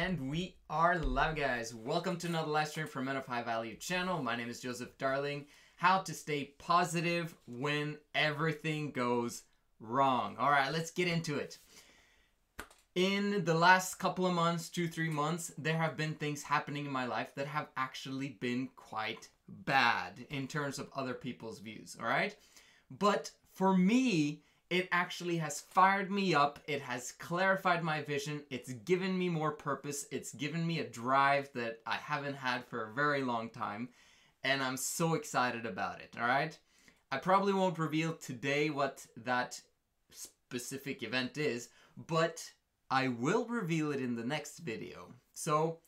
And we are live, guys. Welcome to another live stream from Men of High Value channel. My name is Joseph Darling. How to stay positive when everything goes wrong. All right, let's get into it. In the last couple of months, 2-3 months, there have been things happening in my life that have actually been quite bad in terms of other people's views, all right? But for me, it actually has fired me up. It has clarified my vision. It's given me more purpose. It's given me a drive that I haven't had for a very long time. And I'm so excited about it, all right? I probably won't reveal today what that specific event is, but I will reveal it in the next video. So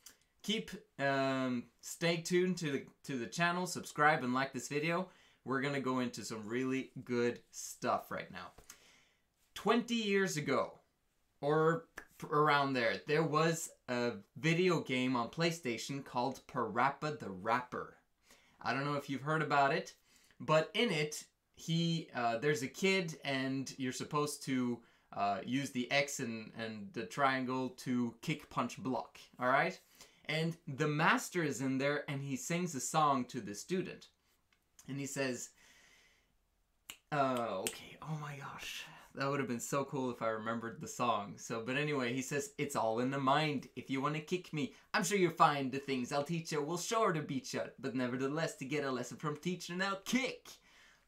stay tuned to the channel, subscribe and like this video. We're gonna go into some really good stuff right now. 20 years ago, or around there was a video game on PlayStation called Parappa the Rapper. I don't know if you've heard about it, but in it, there's a kid and you're supposed to use the X and the triangle to kick, punch, block, all right? And the master is in there and he sings a song to the student. And he says, okay, oh my gosh. That would have been so cool if I remembered the song. But anyway, he says, it's all in the mind. If you want to kick me, I'm sure you'll find the things I'll teach you will sure to beat you. But nevertheless, to get a lesson from teacher, now kick,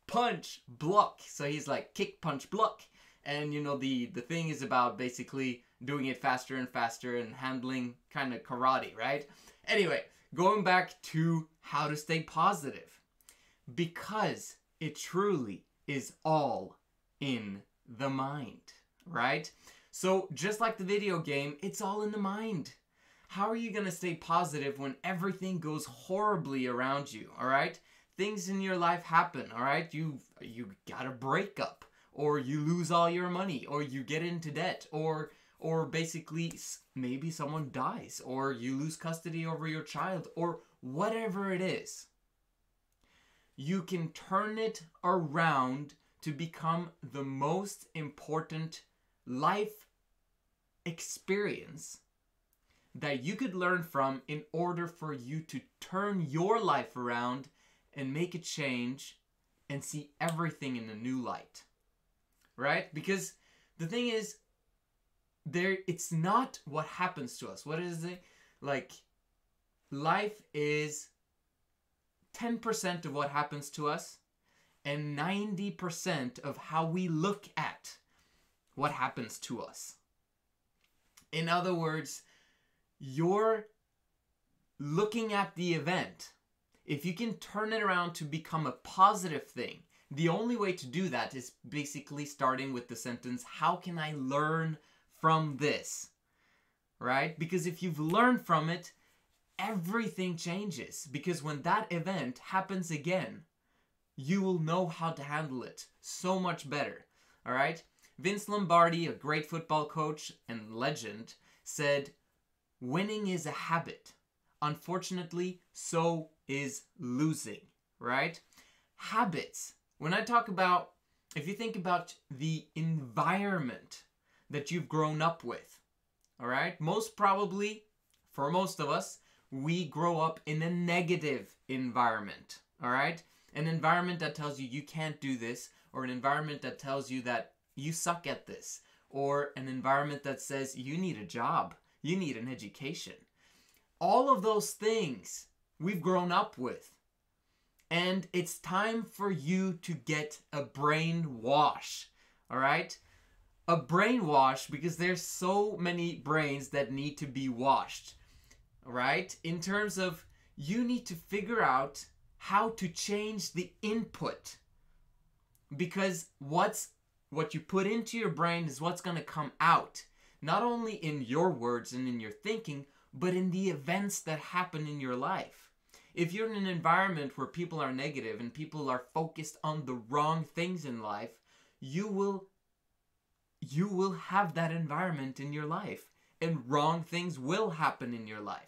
punch, block. So he's like, kick, punch, block. And you know, the thing is about basically doing it faster and faster and handling kind of karate, right? Anyway, going back to how to stay positive. Because it truly is all in the mind, right? So just like the video game, it's all in the mind. How are you going to stay positive when everything goes horribly around you, all right? Things in your life happen, all right? You got a breakup, or you lose all your money, or you get into debt, or basically maybe someone dies, or you lose custody over your child, or whatever it is. You can turn it around to become the most important life experience that you could learn from in order for you to turn your life around and make a change and see everything in a new light, right? Because the thing is, it's not what happens to us. What is it? Like, life is 10% of what happens to us, and 90% of how we look at what happens to us. In other words, you're looking at the event. If you can turn it around to become a positive thing, the only way to do that is basically starting with the sentence, how can I learn from this? Right? Because if you've learned from it, everything changes. Because when that event happens again, you will know how to handle it so much better, all right? Vince Lombardi, a great football coach and legend, said, winning is a habit. Unfortunately, so is losing, right? Habits. When I talk about, if you think about the environment that you've grown up with, all right? Most probably, for most of us, we grow up in a negative environment, all right? An environment that tells you you can't do this, or an environment that tells you that you suck at this, or an environment that says you need a job, you need an education. All of those things we've grown up with. And it's time for you to get a brain wash, all right? A brain wash, because there's so many brains that need to be washed, all right? In terms of, you need to figure out how to change the input, because what you put into your brain is what's going to come out, not only in your words and in your thinking, but in the events that happen in your life. If you're in an environment where people are negative and people are focused on the wrong things in life, you will have that environment in your life, and wrong things will happen in your life.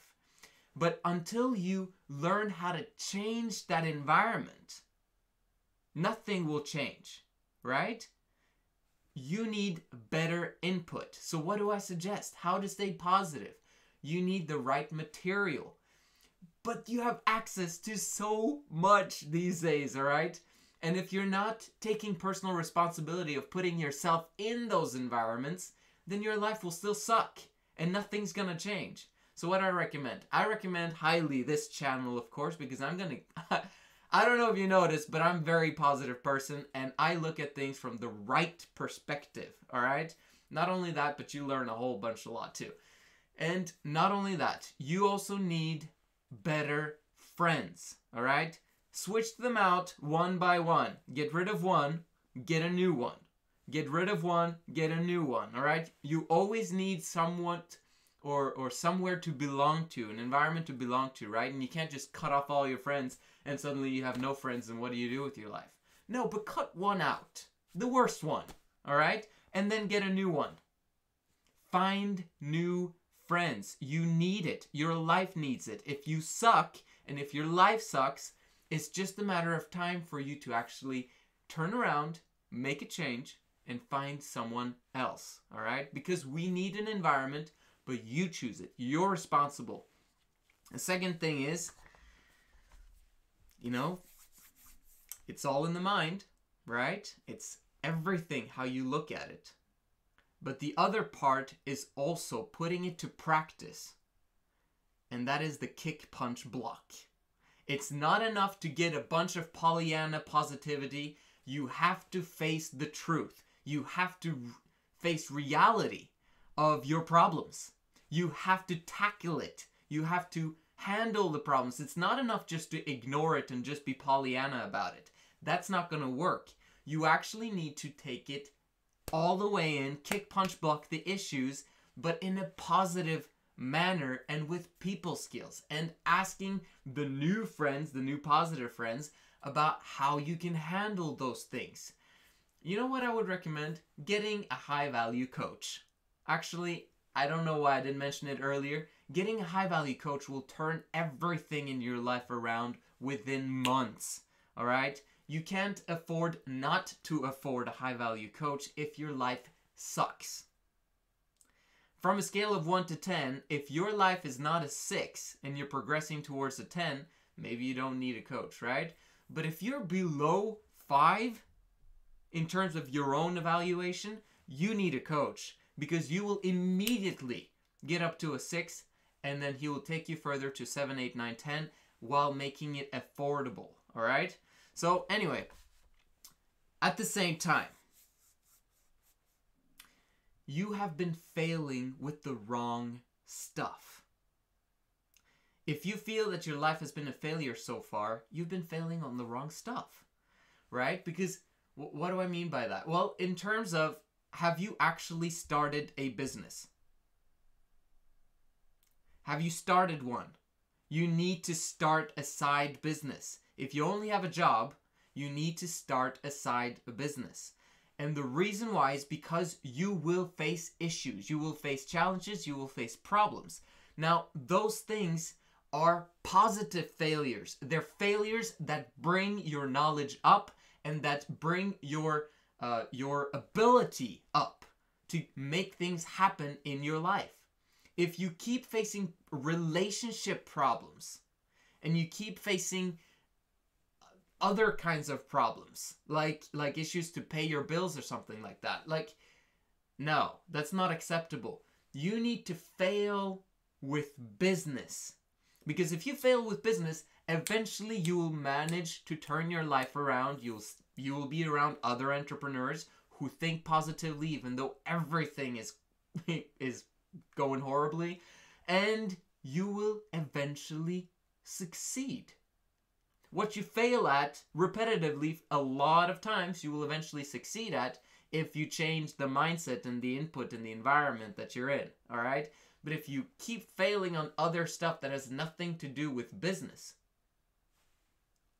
But until you learn how to change that environment, nothing will change, right? You need better input. So what do I suggest? How to stay positive? You need the right material. But you have access to so much these days, all right? And if you're not taking personal responsibility of putting yourself in those environments, then your life will still suck and nothing's gonna change. So what I recommend highly this channel, of course, because I don't know if you noticed, but I'm a very positive person and I look at things from the right perspective, all right? Not only that, but you learn a whole bunch a lot too. And not only that, you also need better friends, all right? Switch them out one by one. Get rid of one, get a new one. Get rid of one, get a new one, all right? You always need somewhat or somewhere to belong to, an environment to belong to, right? And you can't just cut off all your friends and suddenly you have no friends and what do you do with your life? No, but cut one out, the worst one, all right? And then get a new one. Find new friends. You need it. Your life needs it. If you suck and if your life sucks, it's just a matter of time for you to actually turn around, make a change, and find someone else, all right? Because we need an environment, but you choose it. You're responsible. The second thing is, it's all in the mind, right? It's everything how you look at it. But the other part is also putting it to practice. And that is the kick, punch, block. It's not enough to get a bunch of Pollyanna positivity. You have to face the truth. You have to face reality of your problems. You have to tackle it. You have to handle the problems. It's not enough just to ignore it and just be Pollyanna about it. That's not going to work. You actually need to take it all the way in, kick, punch, block the issues, but in a positive manner and with people skills, and asking the new friends, the new positive friends, about how you can handle those things. You know what I would recommend? Getting a high value coach. Actually, I don't know why I didn't mention it earlier. Getting a high value coach will turn everything in your life around within months. All right? You can't afford not to afford a high value coach if your life sucks. From a scale of 1 to 10, if your life is not a 6 and you're progressing towards a 10, maybe you don't need a coach, right? But if you're below 5 in terms of your own evaluation, you need a coach, because you will immediately get up to a 6 and then he will take you further to 7, 8, 9, 10 while making it affordable, all right? So anyway, at the same time, you have been failing with the wrong stuff. If you feel that your life has been a failure so far, you've been failing on the wrong stuff, right? Because what do I mean by that? Well, in terms of, have you actually started a business? Have you started one? You need to start a side business. If you only have a job, you need to start a side business. And the reason why is because you will face issues. You will face challenges. You will face problems. Now, those things are positive failures. They're failures that bring your knowledge up and that bring your ability up to make things happen in your life. If you keep facing relationship problems and you keep facing other kinds of problems, like issues to pay your bills or something like that, no, that's not acceptable. You need to fail with business, because if you fail with business, eventually you will manage to turn your life around. You will be around other entrepreneurs who think positively, even though everything is going horribly, and you will eventually succeed. What you fail at repetitively a lot of times, you will eventually succeed at if you change the mindset and the input and the environment that you're in, all right? But if you keep failing on other stuff that has nothing to do with business,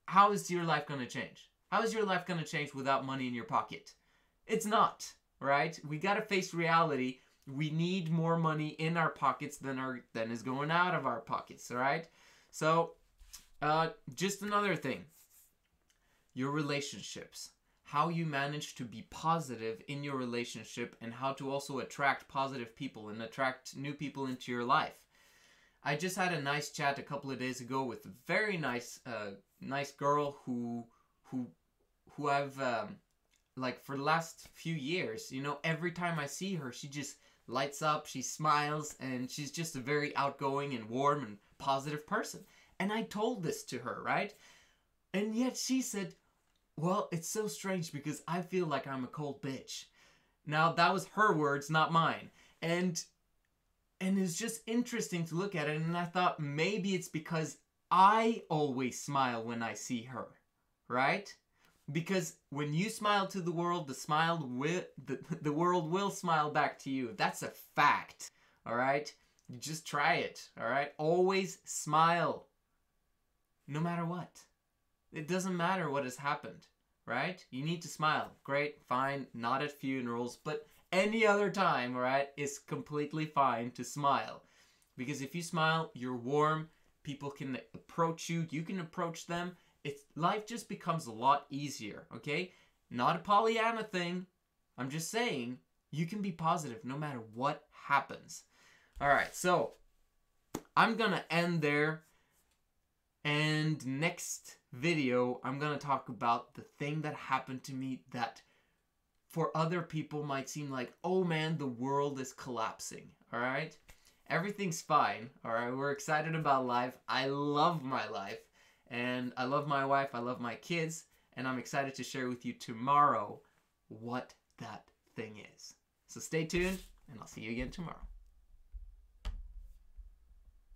how is your life going to change? How is your life going to change without money in your pocket? It's not, right? We got to face reality. We need more money in our pockets than is going out of our pockets, all right? So, just another thing, your relationships, how you manage to be positive in your relationship and how to also attract positive people and attract new people into your life. I just had a nice chat a couple of days ago with a very nice girl who I've like for the last few years, you know, every time I see her, she just lights up, she smiles, and she's just a very outgoing and warm and positive person. And I told this to her, right? And yet she said, well, it's so strange because I feel like I'm a cold bitch. Now, that was her words, not mine. And it's just interesting to look at it, and I thought maybe it's because I always smile when I see her, right? Because when you smile to the world, the world will smile back to you. That's a fact, all right? You just try it, all right? Always smile, no matter what. It doesn't matter what has happened, right? You need to smile. Great, fine, not at funerals, but any other time, all right, it's completely fine to smile. Because if you smile, you're warm, people can approach you, you can approach them. Life just becomes a lot easier, okay? Not a Pollyanna thing. I'm just saying, you can be positive no matter what happens. All right, so I'm going to end there. And next video, I'm going to talk about the thing that happened to me that for other people might seem like, oh man, the world is collapsing, all right? Everything's fine, all right? We're excited about life. I love my life. And I love my wife, I love my kids, and I'm excited to share with you tomorrow what that thing is. So stay tuned, and I'll see you again tomorrow.